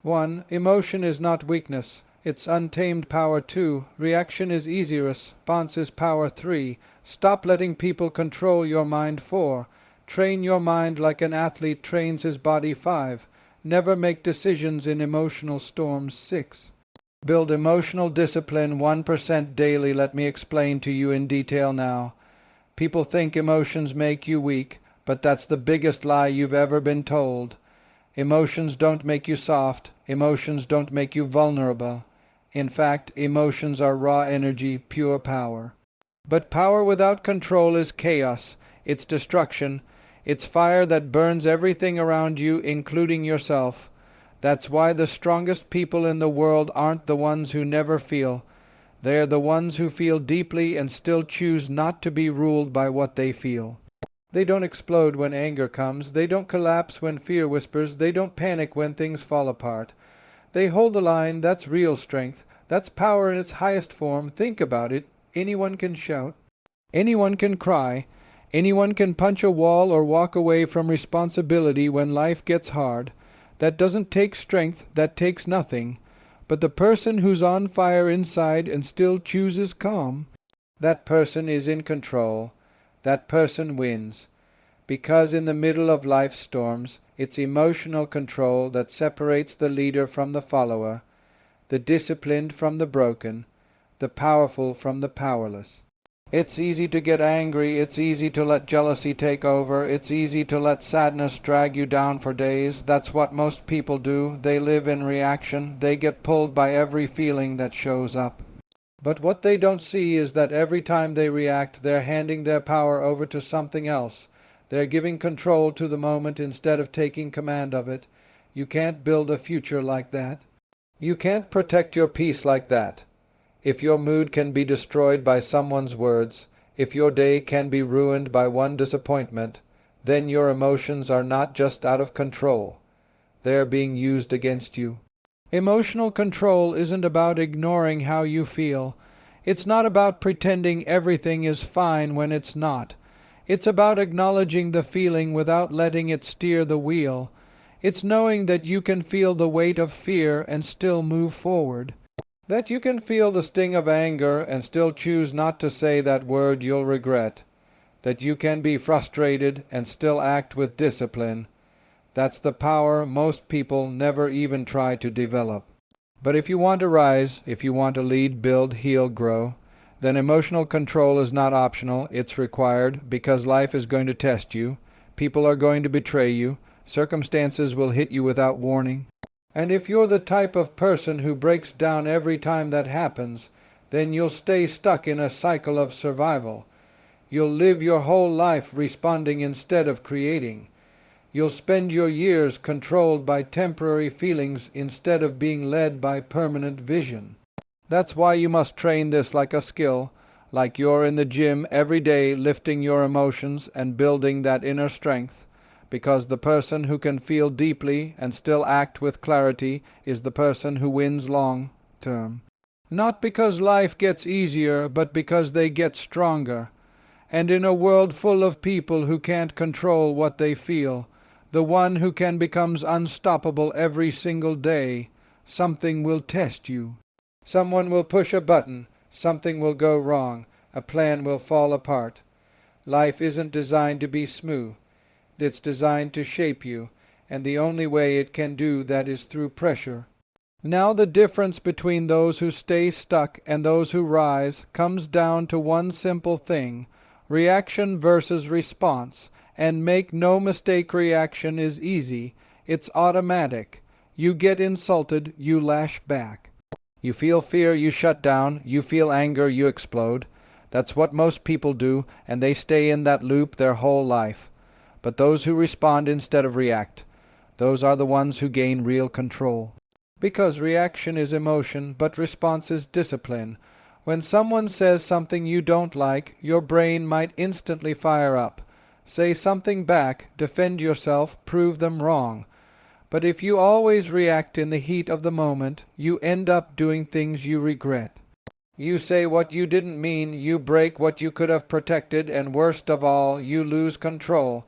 1. Emotion is not weakness. It's untamed power. 2. Reaction is easy. Response is power. 3. Stop letting people control your mind. 4. Train your mind like an athlete trains his body. 5. Never make decisions in emotional storms. 6. Build emotional discipline 1% daily. Let me explain to you in detail now. People think emotions make you weak, but that's the biggest lie you've ever been told. Emotions don't make you soft. Emotions don't make you vulnerable. In fact, emotions are raw energy, pure power. But power without control is chaos. It's destruction. It's fire that burns everything around you, including yourself. That's why the strongest people in the world aren't the ones who never feel. They're the ones who feel deeply and still choose not to be ruled by what they feel. They don't explode when anger comes. They don't collapse when fear whispers. They don't panic when things fall apart. They hold the line. That's real strength. That's power in its highest form. Think about it. Anyone can shout. Anyone can cry. Anyone can punch a wall or walk away from responsibility when life gets hard. That doesn't take strength. That takes nothing. But the person who's on fire inside and still chooses calm, that person is in control. That person wins. Because in the middle of life's storms, it's emotional control that separates the leader from the follower, the disciplined from the broken, the powerful from the powerless. It's easy to get angry. It's easy to let jealousy take over. It's easy to let sadness drag you down for days. That's what most people do. They live in reaction. They get pulled by every feeling that shows up. But what they don't see is that every time they react, they're handing their power over to something else. They're giving control to the moment instead of taking command of it. You can't build a future like that. You can't protect your peace like that. If your mood can be destroyed by someone's words, if your day can be ruined by one disappointment, then your emotions are not just out of control. They're being used against you. Emotional control isn't about ignoring how you feel. It's not about pretending everything is fine when it's not. It's about acknowledging the feeling without letting it steer the wheel. It's knowing that you can feel the weight of fear and still move forward. That you can feel the sting of anger and still choose not to say that word you'll regret. That you can be frustrated and still act with discipline. That's the power most people never even try to develop. But if you want to rise, if you want to lead, build, heal, grow, then emotional control is not optional. It's required because life is going to test you. People are going to betray you. Circumstances will hit you without warning. And if you're the type of person who breaks down every time that happens, then you'll stay stuck in a cycle of survival. You'll live your whole life responding instead of creating. You'll spend your years controlled by temporary feelings instead of being led by permanent vision. That's why you must train this like a skill, like you're in the gym every day lifting your emotions and building that inner strength. Because the person who can feel deeply and still act with clarity is the person who wins long term. Not because life gets easier, but because they get stronger. And in a world full of people who can't control what they feel, the one who can becomes unstoppable every single day, something will test you. Someone will push a button, something will go wrong, a plan will fall apart. Life isn't designed to be smooth. It's designed to shape you, and the only way it can do that is through pressure. Now the difference between those who stay stuck and those who rise comes down to one simple thing: reaction versus response. And make no mistake, reaction is easy. It's automatic. You get insulted, you lash back. You feel fear, you shut down. You feel anger, you explode. That's what most people do, and they stay in that loop their whole life. But those who respond instead of react, those are the ones who gain real control. Because reaction is emotion, but response is discipline. When someone says something you don't like, your brain might instantly fire up. Say something back, defend yourself, prove them wrong. But if you always react in the heat of the moment, you end up doing things you regret. You say what you didn't mean, you break what you could have protected, and worst of all, you lose control.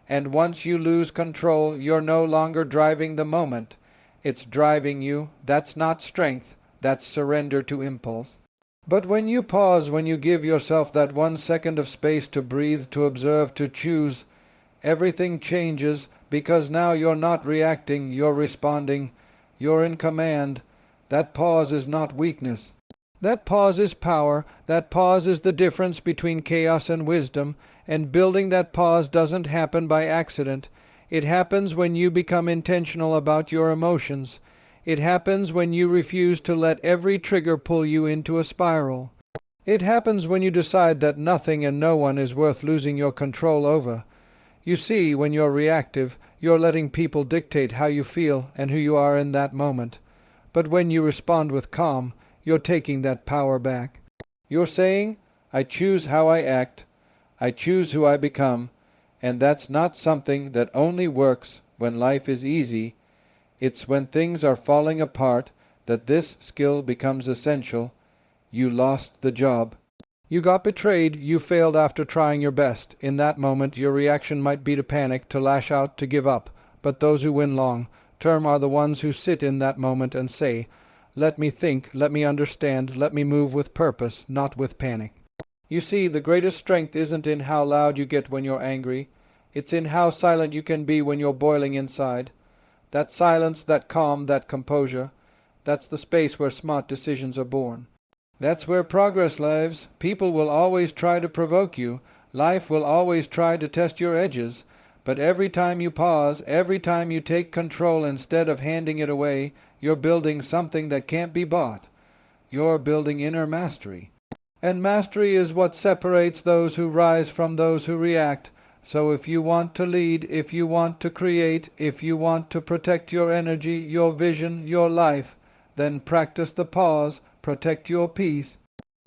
And once you lose control, you're no longer driving the moment. It's driving you. That's not strength. That's surrender to impulse. But when you pause, when you give yourself that 1 second of space to breathe, to observe, to choose, everything changes, because now you're not reacting, you're responding, you're in command. That pause is not weakness. That pause is power. That pause is the difference between chaos and wisdom, and building that pause doesn't happen by accident. It happens when you become intentional about your emotions. It happens when you refuse to let every trigger pull you into a spiral. It happens when you decide that nothing and no one is worth losing your control over. You see, when you're reactive, you're letting people dictate how you feel and who you are in that moment. But when you respond with calm, you're taking that power back. You're saying, I choose how I act, I choose who I become, and that's not something that only works when life is easy. It's when things are falling apart that this skill becomes essential. You lost the job. You got betrayed, you failed after trying your best. In that moment, your reaction might be to panic, to lash out, to give up. But those who win long-term are the ones who sit in that moment and say, let me think, let me understand, let me move with purpose, not with panic. You see, the greatest strength isn't in how loud you get when you're angry. It's in how silent you can be when you're boiling inside. That silence, that calm, that composure, that's the space where smart decisions are born. That's where progress lives. People will always try to provoke you. Life will always try to test your edges. But every time you pause, every time you take control instead of handing it away, you're building something that can't be bought. You're building inner mastery. And mastery is what separates those who rise from those who react. So if you want to lead, if you want to create, if you want to protect your energy, your vision, your life, then practice the pause, protect your peace.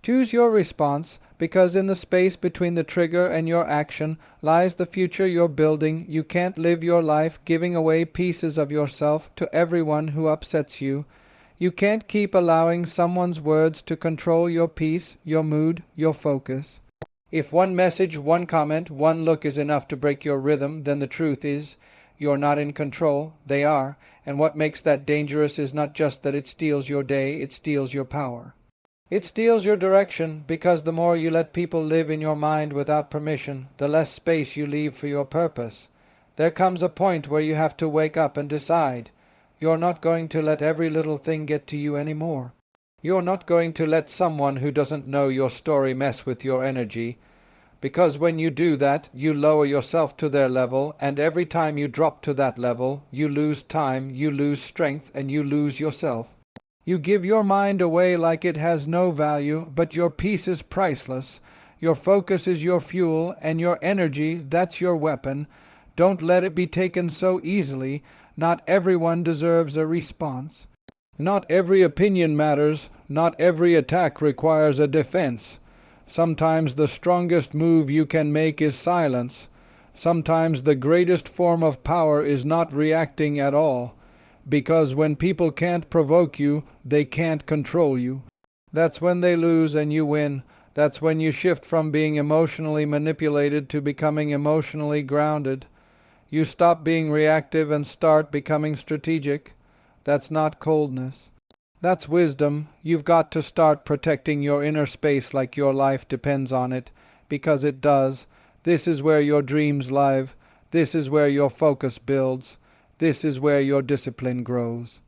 Choose your response, because in the space between the trigger and your action lies the future you're building. You can't live your life giving away pieces of yourself to everyone who upsets you. You can't keep allowing someone's words to control your peace, your mood, your focus. If one message, one comment, one look is enough to break your rhythm, then the truth is, you're not in control, they are, and what makes that dangerous is not just that it steals your day, it steals your power. It steals your direction, because the more you let people live in your mind without permission, the less space you leave for your purpose. There comes a point where you have to wake up and decide. You're not going to let every little thing get to you anymore. You're not going to let someone who doesn't know your story mess with your energy, because when you do that, you lower yourself to their level, and every time you drop to that level, you lose time, you lose strength, and you lose yourself. You give your mind away like it has no value, but your peace is priceless. Your focus is your fuel, and your energy, that's your weapon. Don't let it be taken so easily. Not everyone deserves a response. Not every opinion matters. Not every attack requires a defense. Sometimes the strongest move you can make is silence. Sometimes the greatest form of power is not reacting at all. Because when people can't provoke you, they can't control you. That's when they lose and you win. That's when you shift from being emotionally manipulated to becoming emotionally grounded. You stop being reactive and start becoming strategic. That's not coldness. That's wisdom. You've got to start protecting your inner space like your life depends on it, because it does. This is where your dreams live. This is where your focus builds. This is where your discipline grows.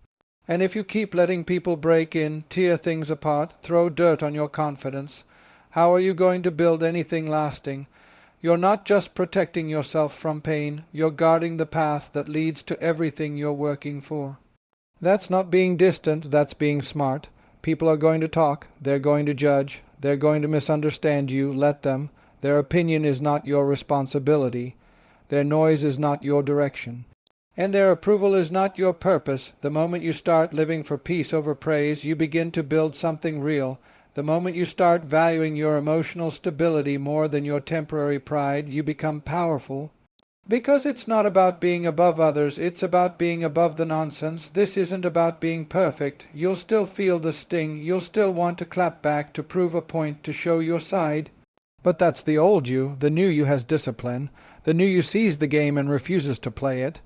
And if you keep letting people break in, tear things apart, throw dirt on your confidence, how are you going to build anything lasting? You're not just protecting yourself from pain, you're guarding the path that leads to everything you're working for. That's not being distant, that's being smart. People are going to talk, they're going to judge, they're going to misunderstand you, let them. Their opinion is not your responsibility. Their noise is not your direction. And their approval is not your purpose. The moment you start living for peace over praise, you begin to build something real. The moment you start valuing your emotional stability more than your temporary pride, you become powerful. Because it's not about being above others, it's about being above the nonsense. This isn't about being perfect. You'll still feel the sting. You'll still want to clap back, to prove a point, to show your side. But that's the old you. The new you has discipline. The new you sees the game and refuses to play it.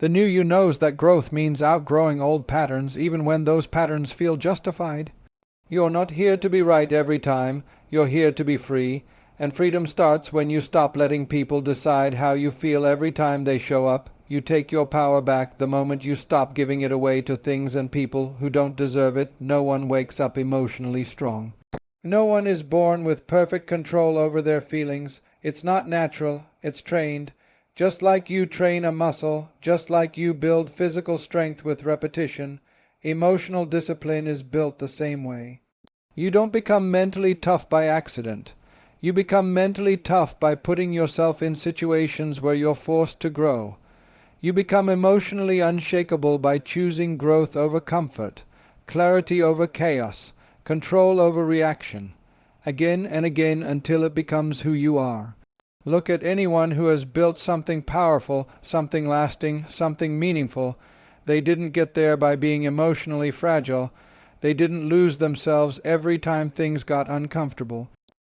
The new you knows that growth means outgrowing old patterns, even when those patterns feel justified. You're not here to be right every time. You're here to be free. And freedom starts when you stop letting people decide how you feel every time they show up. You take your power back the moment you stop giving it away to things and people who don't deserve it. No one wakes up emotionally strong. No one is born with perfect control over their feelings. It's not natural. It's trained. Just like you train a muscle, just like you build physical strength with repetition, emotional discipline is built the same way. You don't become mentally tough by accident. You become mentally tough by putting yourself in situations where you're forced to grow. You become emotionally unshakable by choosing growth over comfort, clarity over chaos, control over reaction, again and again until it becomes who you are. Look at anyone who has built something powerful, something lasting, something meaningful. They didn't get there by being emotionally fragile. They didn't lose themselves every time things got uncomfortable.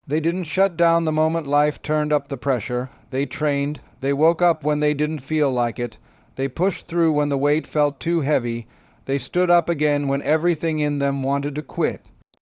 They didn't shut down the moment life turned up the pressure. They trained. They woke up when they didn't feel like it. They pushed through when the weight felt too heavy. They stood up again when everything in them wanted to quit.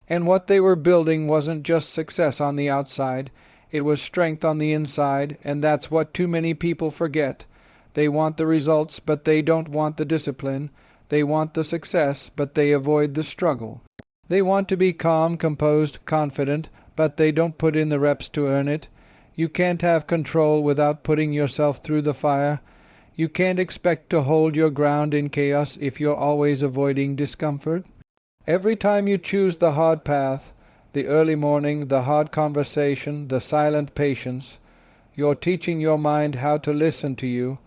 And what they were building wasn't just success on the outside. It was strength on the inside, and that's what too many people forget. They want the results, but they don't want the discipline. They want the success, but they avoid the struggle. They want to be calm, composed, confident, but they don't put in the reps to earn it. You can't have control without putting yourself through the fire. You can't expect to hold your ground in chaos if you're always avoiding discomfort. Every time you choose the hard path, the early morning, the hard conversation, the silent patience, you're teaching your mind how to listen to you.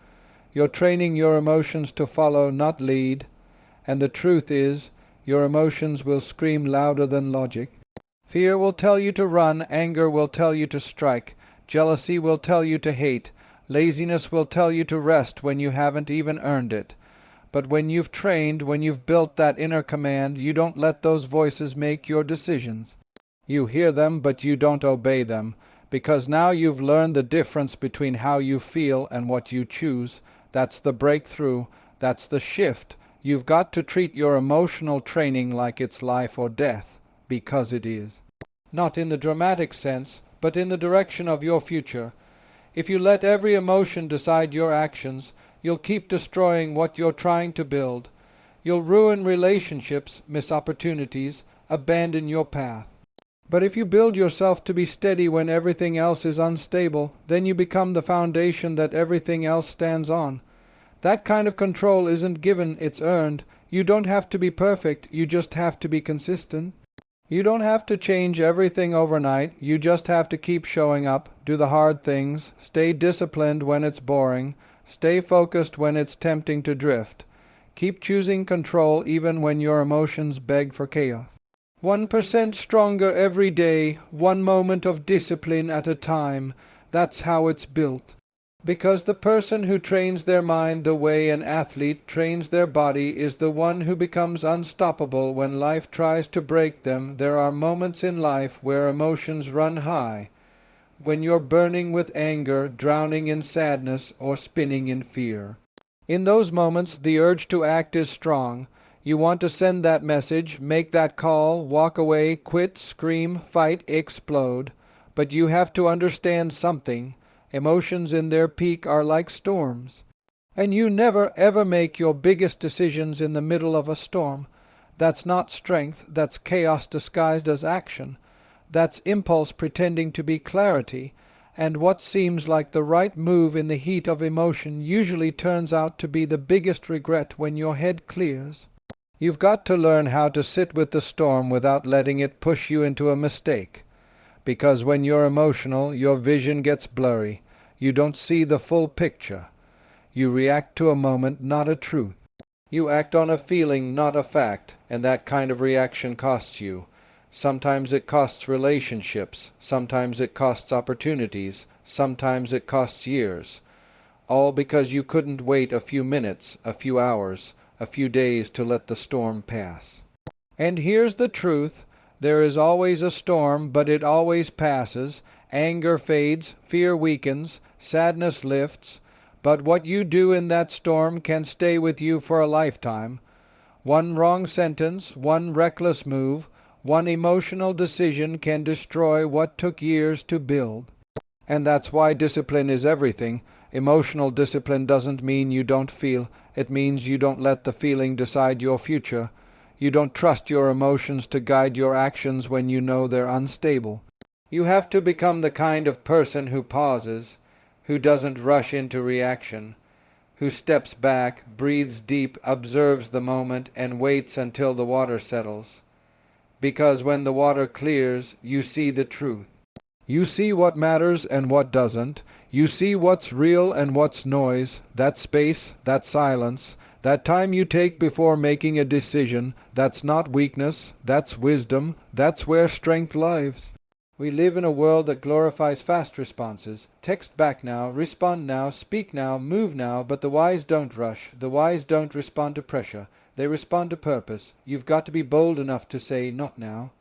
You're training your emotions to follow, not lead. And the truth is, your emotions will scream louder than logic. Fear will tell you to run, anger will tell you to strike, jealousy will tell you to hate, laziness will tell you to rest when you haven't even earned it. But when you've trained, when you've built that inner command, you don't let those voices make your decisions. You hear them, but you don't obey them, because now you've learned the difference between how you feel and what you choose. That's the breakthrough. That's the shift. You've got to treat your emotional training like it's life or death, because it is. Not in the dramatic sense, but in the direction of your future. If you let every emotion decide your actions, you'll keep destroying what you're trying to build. You'll ruin relationships, miss opportunities, abandon your path. But if you build yourself to be steady when everything else is unstable, then you become the foundation that everything else stands on. That kind of control isn't given, it's earned. You don't have to be perfect, you just have to be consistent. You don't have to change everything overnight, you just have to keep showing up, do the hard things, stay disciplined when it's boring, stay focused when it's tempting to drift. Keep choosing control even when your emotions beg for chaos. 1% stronger every day, one moment of discipline at a time. That's how it's built. Because the person who trains their mind the way an athlete trains their body is the one who becomes unstoppable when life tries to break them. There are moments in life where emotions run high, when you're burning with anger, drowning in sadness, or spinning in fear. In those moments, the urge to act is strong. You want to send that message, make that call, walk away, quit, scream, fight, explode. But you have to understand something. Emotions in their peak are like storms. And you never ever make your biggest decisions in the middle of a storm. That's not strength, that's chaos disguised as action. That's impulse pretending to be clarity. And what seems like the right move in the heat of emotion usually turns out to be the biggest regret when your head clears. You've got to learn how to sit with the storm without letting it push you into a mistake. Because when you're emotional, your vision gets blurry. You don't see the full picture. You react to a moment, not a truth. You act on a feeling, not a fact, and that kind of reaction costs you. Sometimes it costs relationships, sometimes it costs opportunities, sometimes it costs years. All because you couldn't wait a few minutes, a few hours, a few days to let the storm pass. And here's the truth. There is always a storm, but it always passes. Anger fades, fear weakens, sadness lifts. But what you do in that storm can stay with you for a lifetime. One wrong sentence, one reckless move, one emotional decision can destroy what took years to build. And that's why discipline is everything. Emotional discipline doesn't mean you don't feel. It means you don't let the feeling decide your future. You don't trust your emotions to guide your actions when you know they're unstable. You have to become the kind of person who pauses, who doesn't rush into reaction, who steps back, breathes deep, observes the moment, and waits until the water settles. Because when the water clears, you see the truth. You see what matters and what doesn't. You see what's real and what's noise, that space, that silence, that time you take before making a decision. That's not weakness, that's wisdom, that's where strength lies. We live in a world that glorifies fast responses. Text back now, respond now, speak now, move now, but the wise don't rush. The wise don't respond to pressure. They respond to purpose. You've got to be bold enough to say, not now.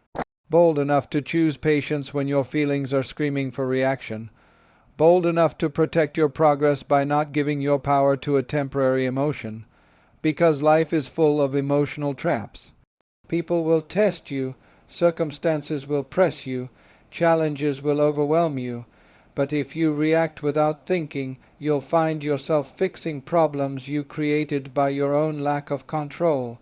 Bold enough to choose patience when your feelings are screaming for reaction. Bold enough to protect your progress by not giving your power to a temporary emotion. Because life is full of emotional traps. People will test you, circumstances will press you, challenges will overwhelm you. But if you react without thinking, you'll find yourself fixing problems you created by your own lack of control.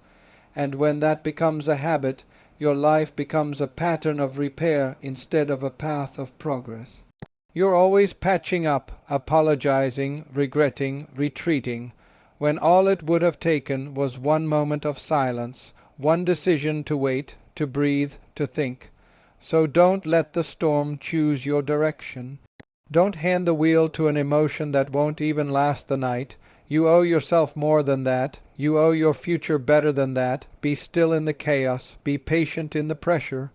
And when that becomes a habit, your life becomes a pattern of repair instead of a path of progress. You're always patching up, apologizing, regretting, retreating, when all it would have taken was one moment of silence, one decision to wait, to breathe, to think. So don't let the storm choose your direction. Don't hand the wheel to an emotion that won't even last the night. You owe yourself more than that. You owe your future better than that. Be still in the chaos. Be patient in the pressure.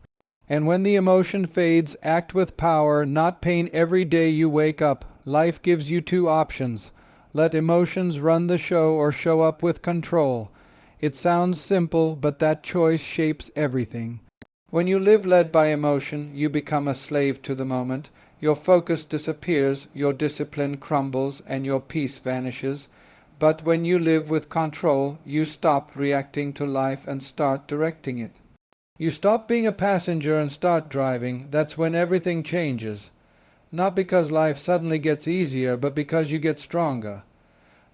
And when the emotion fades, act with power, not pain every day you wake up. Life gives you two options. Let emotions run the show or show up with control. It sounds simple, but that choice shapes everything. When you live led by emotion, you become a slave to the moment. Your focus disappears, your discipline crumbles, and your peace vanishes. But when you live with control, you stop reacting to life and start directing it. You stop being a passenger and start driving. That's when everything changes. Not because life suddenly gets easier, but because you get stronger.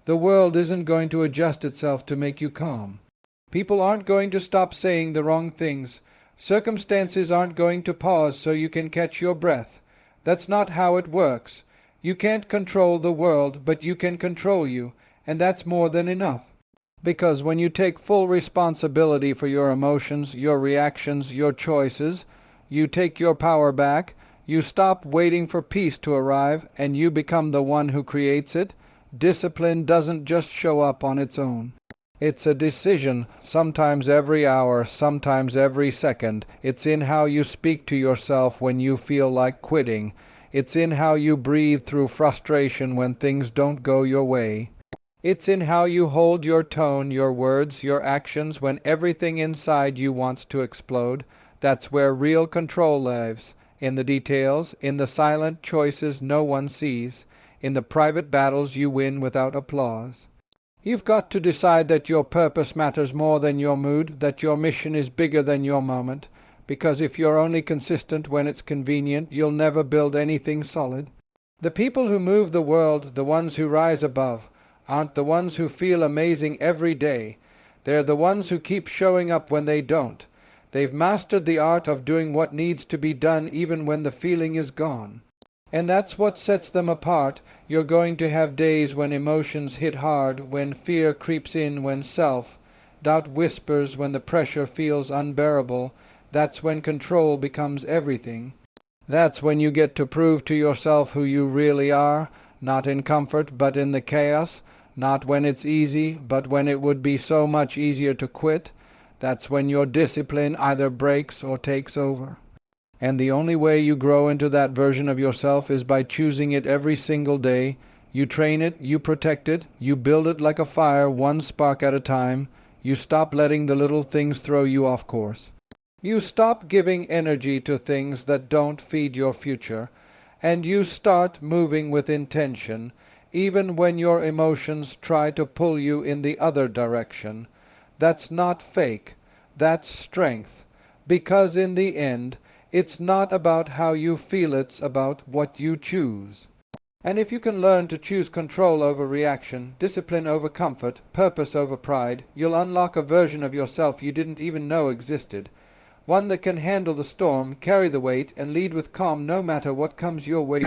The world isn't going to adjust itself to make you calm. People aren't going to stop saying the wrong things. Circumstances aren't going to pause so you can catch your breath. That's not how it works. You can't control the world, but you can control you, and that's more than enough. Because when you take full responsibility for your emotions, your reactions, your choices, you take your power back, you stop waiting for peace to arrive, and you become the one who creates it. Discipline doesn't just show up on its own. It's a decision, sometimes every hour, sometimes every second. It's in how you speak to yourself when you feel like quitting. It's in how you breathe through frustration when things don't go your way. It's in how you hold your tone, your words, your actions when everything inside you wants to explode. That's where real control lives. In the details, in the silent choices no one sees, in the private battles you win without applause. You've got to decide that your purpose matters more than your mood, that your mission is bigger than your moment, because if you're only consistent when it's convenient, you'll never build anything solid. The people who move the world, the ones who rise above, aren't the ones who feel amazing every day. They're the ones who keep showing up when they don't. They've mastered the art of doing what needs to be done even when the feeling is gone. And that's what sets them apart. You're going to have days when emotions hit hard, when fear creeps in, when self-doubt whispers, when the pressure feels unbearable. That's when control becomes everything. That's when you get to prove to yourself who you really are, not in comfort but in the chaos, not when it's easy but when it would be so much easier to quit. That's when your discipline either breaks or takes over. And the only way you grow into that version of yourself is by choosing it every single day. You train it, you protect it, you build it like a fire, one spark at a time. You stop letting the little things throw you off course. You stop giving energy to things that don't feed your future, and you start moving with intention. even when your emotions try to pull you in the other direction. That's not fake, that's strength, because in the end, it's not about how you feel, it's about what you choose. And if you can learn to choose control over reaction, discipline over comfort, purpose over pride, you'll unlock a version of yourself you didn't even know existed. One that can handle the storm, carry the weight, and lead with calm no matter what comes your way.